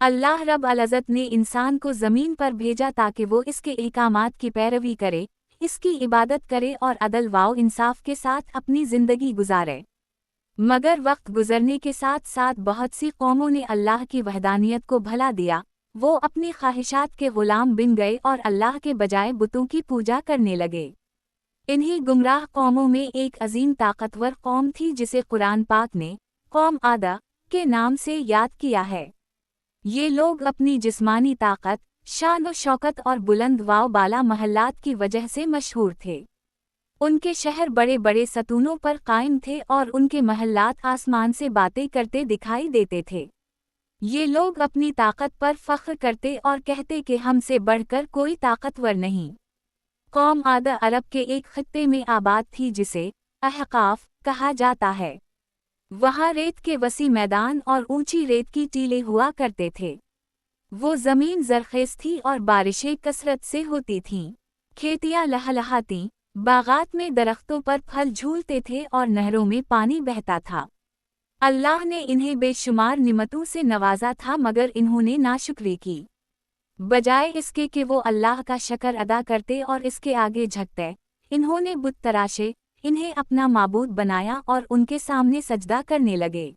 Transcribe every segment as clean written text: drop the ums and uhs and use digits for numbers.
अल्लाह रब अल इज़्ज़त ने इंसान को ज़मीन पर भेजा ताकि वो इसके अहकामात की पैरवी करे, इसकी इबादत करे और अदल व इंसाफ के साथ अपनी ज़िंदगी गुजारे। मगर वक्त गुजरने के साथ साथ बहुत सी कौमों ने अल्लाह की वहदानियत को भला दिया, वो अपनी ख्वाहिशात के गुलाम बन गए और अल्लाह के बजाय बुतों की पूजा करने लगे। इन्हीं गुमराह कौमों में एक अजीम ताकतवर कौम थी जिसे कुरान पाक ने कौम आदा के नाम से याद किया है। ये लोग अपनी जिस्मानी ताकत, शान व शौकत और बुलंद व बाला महल्लात की वजह से मशहूर थे। उनके शहर बड़े बड़े सतूनों पर कायम थे और उनके महल्लात आसमान से बातें करते दिखाई देते थे। ये लोग अपनी ताकत पर फख्र करते और कहते कि हमसे बढ़कर कोई ताकतवर नहीं। कौम आदा अरब के एक खित्ते में आबाद थी जिसे अहकाफ कहा जाता है। वहाँ रेत के वसी मैदान और ऊंची रेत की टीलें हुआ करते थे। वो ज़मीन ज़रख़ेज़ थी और बारिशें कसरत से होती थीं। खेतियाँ लहलहातीं, बागात में दरख्तों पर फल झूलते थे और नहरों में पानी बहता था। अल्लाह ने इन्हें बेशुमार निमतों से नवाजा था मगर इन्होंने नाशुक्री की। बजाय इसके कि वो अल्लाह का शक्र अदा करते और इसके आगे झुकते, इन्होंने बुत तराशे, इन्हें अपना माबूद बनाया और उनके सामने सजदा करने लगे।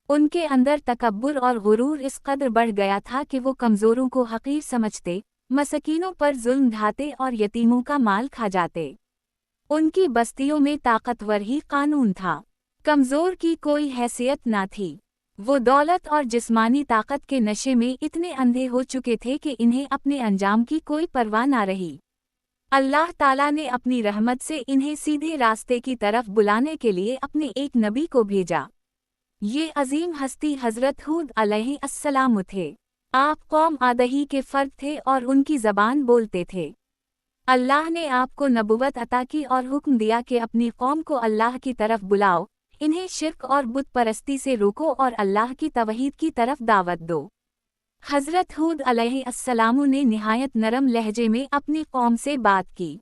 उनके अंदर तकब्बुर और गुरूर इस कदर बढ़ गया था कि वो कमज़ोरों को हक़ीर समझते, मसकीनों पर जुल्म ढाते और यतीमों का माल खा जाते। उनकी बस्तियों में ताकतवर ही कानून था, कमज़ोर की कोई हैसियत ना थी। वो दौलत और जिस्मानी ताकत के नशे में इतने अंधे हो चुके थे कि इन्हें अपने अंजाम की कोई परवाह ना रही। अल्लाह ताला ने अपनी रहमत से इन्हें सीधे रास्ते की तरफ बुलाने के लिए अपने एक नबी को भेजा। ये अजीम हस्ती हज़रत हूद अलैहिस्सलाम थे। आप कौम आदही के फ़र्द थे और उनकी ज़बान बोलते थे। अल्लाह ने आपको नबुवत अता की और हुक्म दिया कि अपनी कौम को अल्लाह की तरफ बुलाओ, इन्हें शिर्क और बुत परस्ती से रोको और अल्लाह की तौहीद की तरफ दावत दो। हज़रत हूद अलैहिस्सलाम ने निहायत नरम लहजे में अपनी कौम से बात की।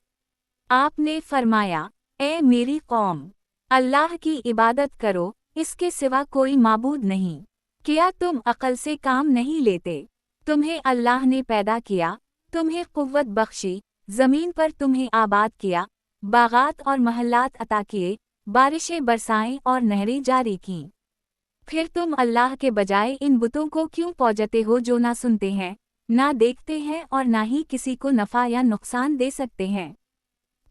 आपने फरमाया, ए मेरी कौम, अल्लाह की इबादत करो, इसके सिवा कोई माबूद नहीं। क्या तुम अक़ल से काम नहीं लेते? तुम्हें अल्लाह ने पैदा किया, तुम्हें क़ुव्वत बख्शी, ज़मीन पर तुम्हें आबाद किया, बागात और महल्लात अता किए, बारिशें बरसाएं और नहरें जारी कीं। फिर तुम अल्लाह के बजाय इन बुतों को क्यों पूजते हो जो ना सुनते हैं, ना देखते हैं और ना ही किसी को नफ़ा या नुकसान दे सकते हैं।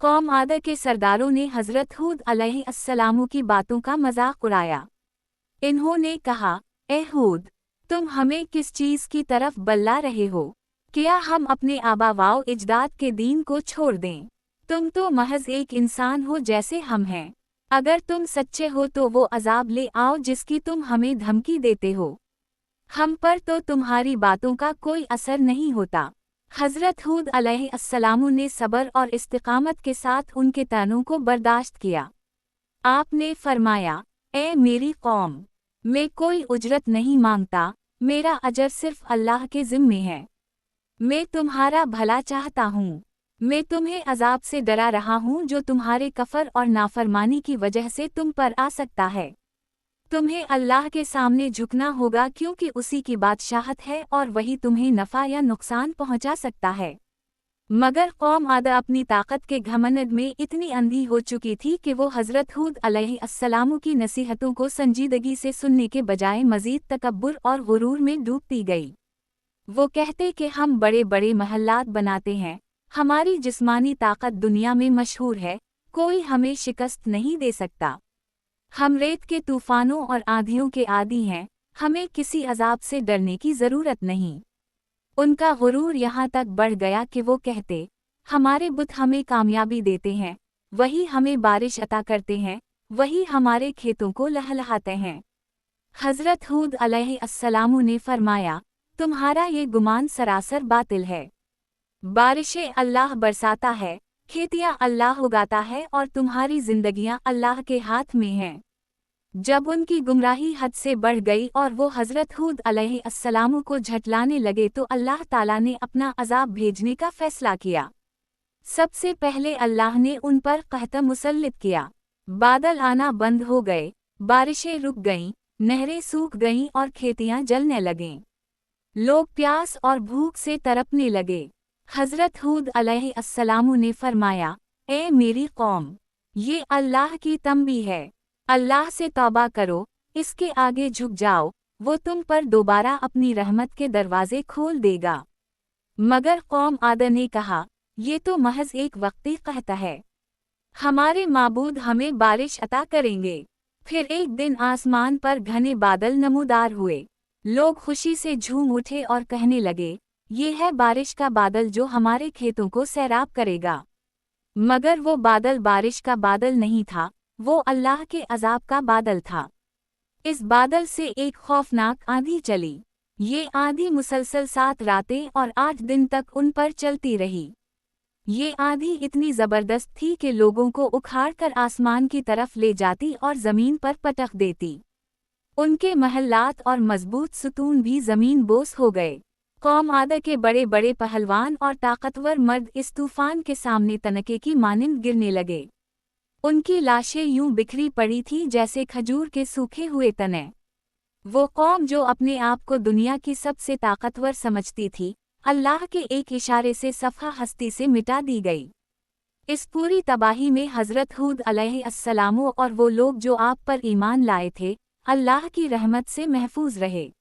कौम आदा के सरदारों ने हज़रत हूद अलैहिस्सलाम की बातों का मजाक उड़ाया। इन्होंने कहा, ए हूद, तुम हमें किस चीज़ की तरफ बल्ला रहे हो? क्या हम अपने आबा-व अजदाद के दीन को छोड़ दें? तुम तो महज एक इंसान हो जैसे हम हैं। अगर तुम सच्चे हो तो वो अजाब ले आओ जिसकी तुम हमें धमकी देते हो। हम पर तो तुम्हारी बातों का कोई असर नहीं होता। हज़रत हूद अलैहिस्सलाम ने सब्र और इस्तिकामत के साथ उनके तानों को बर्दाश्त किया। आपने फरमाया, ए मेरी कौम, मैं कोई उजरत नहीं मांगता, मेरा अजर सिर्फ अल्लाह के ज़िम्मे है। मैं तुम्हारा भला चाहता हूँ। मैं तुम्हें अजाब से डरा रहा हूँ जो तुम्हारे कफर और नाफरमानी की वजह से तुम पर आ सकता है। तुम्हें अल्लाह के सामने झुकना होगा क्योंकि उसी की बादशाहत है और वही तुम्हें नफ़ा या नुकसान पहुँचा सकता है। मगर कौम आदा अपनी ताकत के घमंड में इतनी अंधी हो चुकी थी कि वो हज़रत हूद अलैहिस्सलाम की नसीहतों को संजीदगी से सुनने के बजाय मज़ीद तकब्बुर और गुरूर में डूबती गई। वो कहते कि हम बड़े बड़े महल्लात बनाते हैं, हमारी जिस्मानी ताकत दुनिया में मशहूर है, कोई हमें शिकस्त नहीं दे सकता। हम रेत के तूफ़ानों और आंधियों के आदी हैं, हमें किसी अजाब से डरने की ज़रूरत नहीं। उनका गुरूर यहाँ तक बढ़ गया कि वो कहते, हमारे बुत हमें कामयाबी देते हैं, वही हमें बारिश अता करते हैं, वही हमारे खेतों को लहलहाते हैं। हज़रत हूद अलैहिस्सलाम ने फरमाया, तुम्हारा ये गुमान सरासर बातिल है। बारिशें अल्लाह बरसाता है, खेतियाँ अल्लाह उगाता है और तुम्हारी जिंदगियाँ अल्लाह के हाथ में हैं। जब उनकी गुमराही हद से बढ़ गई और वो हज़रत हूद अलैहिस्सलाम को झटलाने लगे तो अल्लाह ताला ने अपना अजाब भेजने का फैसला किया। सबसे पहले अल्लाह ने उन पर कहत मुसल्लित किया। बादल आना बंद हो गए, बारिशें रुक गईं, नहरें सूख गईं और खेतियाँ जलने लगीं। लोग प्यास और भूख से तड़पने लगे। हज़रत हूद अलैहिस्सलाम ने फरमाया, ए मेरी कौम, ये अल्लाह की तंबी है, अल्लाह से तौबा करो, इसके आगे झुक जाओ, वो तुम पर दोबारा अपनी रहमत के दरवाजे खोल देगा। मगर कौम आद ने कहा, ये तो महज एक वक्ती कहता है, हमारे माबूद हमें बारिश अता करेंगे। फिर एक दिन आसमान पर घने बादल नमूदार हुए। लोग खुशी से झूम उठे और कहने लगे, ये है बारिश का बादल जो हमारे खेतों को सैराब करेगा। मगर वो बादल बारिश का बादल नहीं था, वो अल्लाह के अजाब का बादल था। इस बादल से एक खौफनाक आंधी चली। ये आंधी मुसलसल 7 रातें और 8 दिन तक उन पर चलती रही। ये आंधी इतनी जबरदस्त थी कि लोगों को उखाड़कर आसमान की तरफ ले जाती और जमीन पर पटक देती। उनके महल्लात और मजबूत सुतून भी जमीन बोस हो गए। कौम आद के बड़े बड़े पहलवान और ताकतवर मर्द इस तूफान के सामने तनके की मानिंद गिरने लगे। उनकी लाशें यूं बिखरी पड़ी थी जैसे खजूर के सूखे हुए तने। वो कौम जो अपने आप को दुनिया की सबसे ताकतवर समझती थी, अल्लाह के एक इशारे से सफ़ा हस्ती से मिटा दी गई। इस पूरी तबाही में हज़रत हूद अलैहिस्सलाम और वो लोग जो आप पर ईमान लाए थे, अल्लाह की रहमत से महफूज रहे।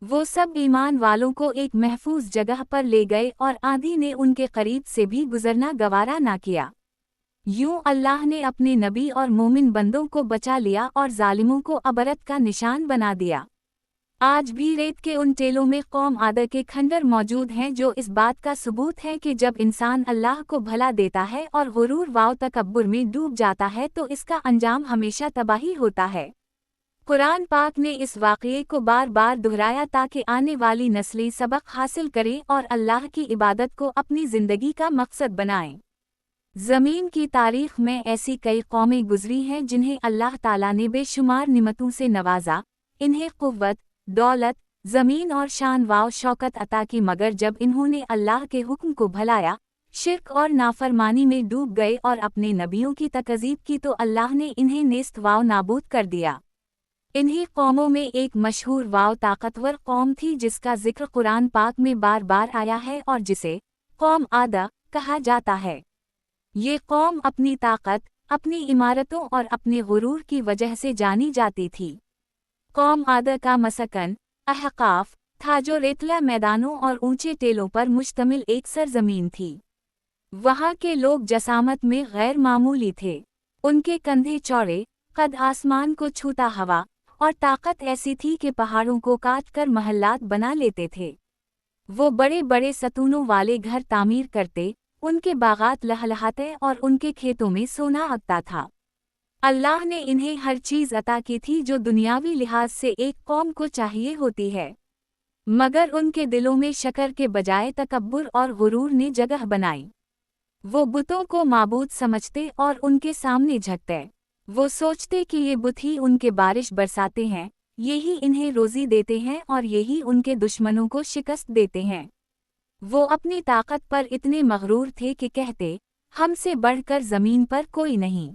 वो सब ईमान वालों को एक महफूज जगह पर ले गए और आंधी ने उनके करीब से भी गुजरना गवारा ना किया। यूं अल्लाह ने अपने नबी और मोमिन बंदों को बचा लिया और जालिमों को अबरत का निशान बना दिया। आज भी रेत के उन टेलों में कौम आद के खंडर मौजूद हैं जो इस बात का सबूत है कि जब इंसान अल्लाह को भला देता है और गुरूर व तकब्बुर में डूब जाता है तो इसका अंजाम हमेशा तबाही होता है। कुरान पाक ने इस वाक़ये को बार बार दोहराया ताकि आने वाली नस्लें सबक हासिल करें और अल्लाह की इबादत को अपनी ज़िंदगी का मकसद बनाएं। ज़मीन की तारीख़ में ऐसी कई कौमें गुजरी हैं जिन्हें अल्लाह ताला ने बेशुमार निमतों से नवाजा, इन्हें क़ुव्वत, दौलत, ज़मीन और शान व शौकत अता की, मगर जब इन्होंने अल्लाह के हुक्म को भलाया, शिर्क और नाफरमानी में डूब गए और अपने नबियों की तकज़ीब की तो अल्लाह ने इन्हें नेस्त व नाबूद कर दिया। इन्हीं कौमों में एक मशहूर व ताकतवर कौम थी जिसका जिक्र कुरान पाक में बार बार आया है और जिसे कौम आद कहा जाता है। ये कौम अपनी ताकत, अपनी इमारतों और अपने गुरूर की वजह से जानी जाती थी। कौम आद का मसकन अहकाफ था जो रेतला मैदानों और ऊंचे टेलों पर मुश्तमिल एक सरजमीन थी। वहाँ के लोग जसामत में गैर मामूली थे। उनके कंधे चौड़े, कद आसमान को छूता हवा और ताकत ऐसी थी कि पहाड़ों को काट कर महल्लात बना लेते थे। वो बड़े बड़े सतूनों वाले घर तामीर करते, उनके बागात लहलहाते और उनके खेतों में सोना अगता था। अल्लाह ने इन्हें हर चीज़ अता की थी जो दुनियावी लिहाज से एक कौम को चाहिए होती है, मगर उनके दिलों में शकर के बजाय तकब्बुर और गुरूर ने जगह बनाई। वो बुतों को माबूद समझते और उनके सामने झुकते। वो सोचते कि ये बुत ही उनके बारिश बरसाते हैं, यही इन्हें रोज़ी देते हैं और यही उनके दुश्मनों को शिकस्त देते हैं। वो अपनी ताकत पर इतने मगरूर थे कि कहते, हमसे बढ़कर ज़मीन पर कोई नहीं।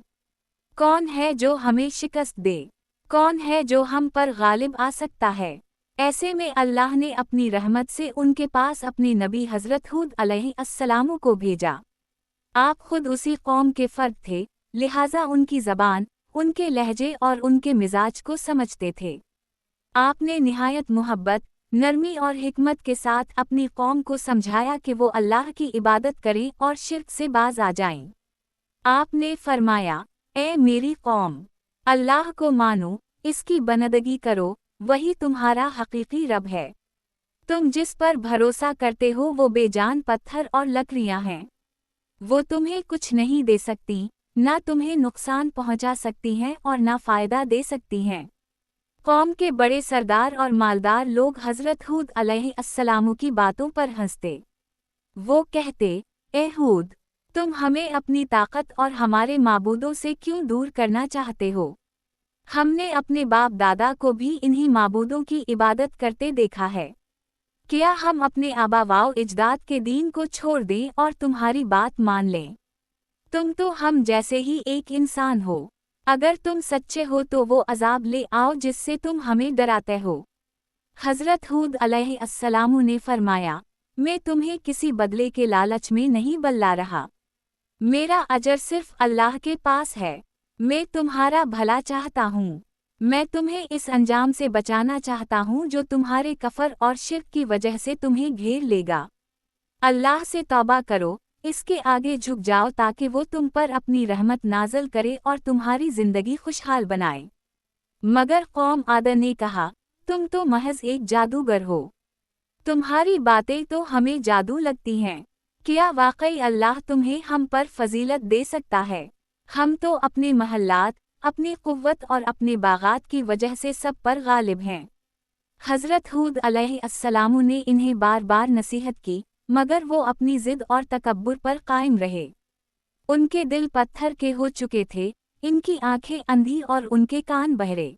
कौन है जो हमें शिकस्त दे? कौन है जो हम पर गालिब आ सकता है? ऐसे में अल्लाह ने अपनी रहमत से उनके पास अपने नबी हज़रत हूद अलैहिस्सलाम को भेजा। आप खुद उसी कौम के फ़र्द थे, लिहाजा उनकी ज़बान, उनके लहजे और उनके मिजाज को समझते थे। आपने निहायत मुहब्बत, नरमी और हिकमत के साथ अपनी कौम को समझाया कि वो अल्लाह की इबादत करें और शिर्क से बाज आ जाएं। आपने फरमाया, ए मेरी कौम, अल्लाह को मानो, इसकी बंदगी करो, वही तुम्हारा हकीकी रब है। तुम जिस पर भरोसा करते हो वो बेजान पत्थर और लकड़ियां हैं। वो तुम्हें कुछ नहीं दे सकती, ना तुम्हें नुकसान पहुंचा सकती हैं और ना फ़ायदा दे सकती हैं। कौम के बड़े सरदार और मालदार लोग हज़रत हूद अलैहिस्सलाम की बातों पर हंसते। वो कहते, ए हूद, तुम हमें अपनी ताकत और हमारे माबूदों से क्यों दूर करना चाहते हो? हमने अपने बाप दादा को भी इन्हीं माबूदों की इबादत करते देखा है। क्या हम अपने आबा-व अजदाद के दीन को छोड़ दें और तुम्हारी बात मान लें? तुम तो हम जैसे ही एक इंसान हो। अगर तुम सच्चे हो तो वो अजाब ले आओ जिससे तुम हमें डराते हो। حضرت ہود علیہ السلام نے فرمایا، میں تمہیں کسی بدلے کے لالچ میں نہیں بلا رہا، میرا اجر صرف اللہ کے پاس ہے، میں تمہارا بھلا چاہتا ہوں، میں تمہیں اس انجام سے بچانا چاہتا ہوں جو تمہارے کفر اور شرک کی وجہ سے تمہیں گھیر لے گا۔ اللہ سے توبہ کرو، اس کے آگے جھک جاؤ تاکہ وہ تم پر اپنی رحمت نازل کرے اور تمہاری زندگی خوشحال بنائے۔ مگر قوم عاد نے کہا، تم تو محض ایک جادوگر ہو، تمہاری باتیں تو ہمیں جادو لگتی ہیں، کیا واقعی اللہ تمہیں ہم پر فضیلت دے سکتا ہے؟ ہم تو اپنے محلات، اپنی قوت اور اپنے باغات کی وجہ سے سب پر غالب ہیں۔ حضرت ہود علیہ السلام نے انہیں بار بار نصیحت کی، مگر وہ اپنی ضد اور تکبر پر قائم رہے۔ ان کے دل پتھر کے ہو چکے تھے، ان کی آنکھیں اندھی اور ان کے کان بہرے۔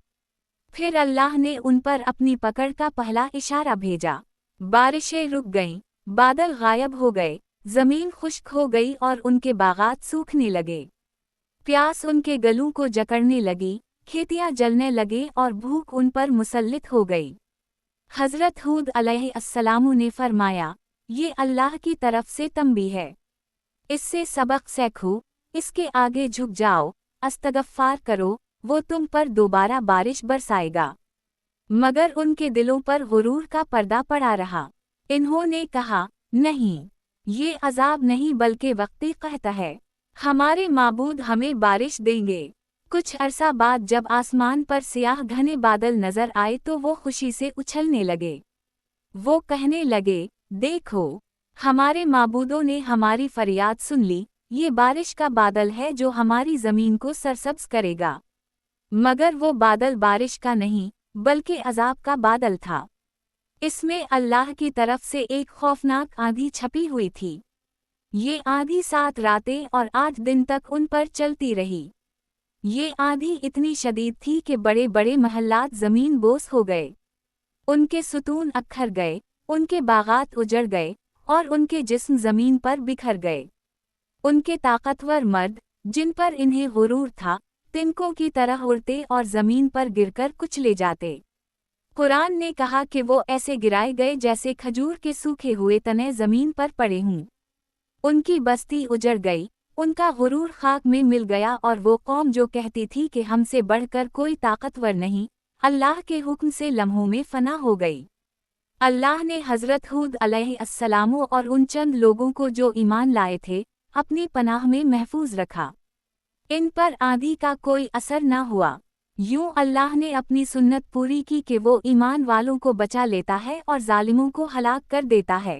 پھر اللہ نے ان پر اپنی پکڑ کا پہلا اشارہ بھیجا، بارشیں رک گئیں، بادل غائب ہو گئے، زمین خشک ہو گئی اور ان کے باغات سوکھنے لگے، پیاس ان کے گلوں کو جکڑنے لگی، کھیتیاں جلنے لگے اور بھوک ان پر مسلط ہو گئی۔ حضرت ہود علیہ السلام نے فرمایا، یہ اللہ کی طرف سے تنبیہ ہے، اس سے سبق سیکھو، اس کے آگے جھک جاؤ، استغفار کرو، وہ تم پر دوبارہ بارش برسائے گا۔ مگر ان کے دلوں پر غرور کا پردہ پڑا رہا، انہوں نے کہا، نہیں، یہ عذاب نہیں بلکہ وقتی قحط ہے، ہمارے معبود ہمیں بارش دیں گے۔ کچھ عرصہ بعد جب آسمان پر سیاہ گھنے بادل نظر آئے تو وہ خوشی سے اچھلنے لگے، وہ کہنے لگے، دیکھو، ہمارے معبودوں نے ہماری فریاد سن لی، یہ بارش کا بادل ہے جو ہماری زمین کو سرسبز کرے گا۔ مگر وہ بادل بارش کا نہیں بلکہ عذاب کا بادل تھا، اس میں اللہ کی طرف سے ایک خوفناک آندھی چھپی ہوئی تھی۔ یہ آندھی 7 راتیں اور 8 دن تک ان پر چلتی رہی۔ یہ آندھی اتنی شدید تھی کہ بڑے بڑے محلات زمین بوس ہو گئے، ان کے ستون اکھڑ گئے، ان کے باغات اجڑ گئے اور ان کے جسم زمین پر بکھر گئے۔ ان کے طاقتور مرد، جن پر انہیں غرور تھا، تنکوں کی طرح اڑتے اور زمین پر گر کر کچلے جاتے۔ قرآن نے کہا کہ وہ ایسے گرائے گئے جیسے کھجور کے سوکھے ہوئے تنے زمین پر پڑے ہوں۔ ان کی بستی اجڑ گئی، ان کا غرور خاک میں مل گیا اور وہ قوم جو کہتی تھی کہ ہم سے بڑھ کر کوئی طاقتور نہیں، اللہ کے حکم سے لمحوں میں فنا ہو گئی۔ اللہ نے حضرت ہود علیہ السلام اور ان چند لوگوں کو جو ایمان لائے تھے، اپنی پناہ میں محفوظ رکھا۔ ان پر آندھی کا کوئی اثر نہ ہوا۔ یوں اللہ نے اپنی سنت پوری کی کہ وہ ایمان والوں کو بچا لیتا ہے اور ظالموں کو ہلاک کر دیتا ہے۔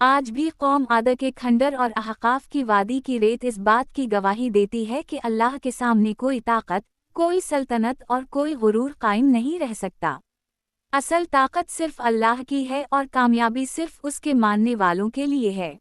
آج بھی قوم عاد کے کھنڈر اور احقاف کی وادی کی ریت اس بات کی گواہی دیتی ہے کہ اللہ کے سامنے کوئی طاقت، کوئی سلطنت اور کوئی غرور قائم نہیں رہ سکتا۔ اصل طاقت صرف اللہ کی ہے اور کامیابی صرف اس کے ماننے والوں کے لیے ہے۔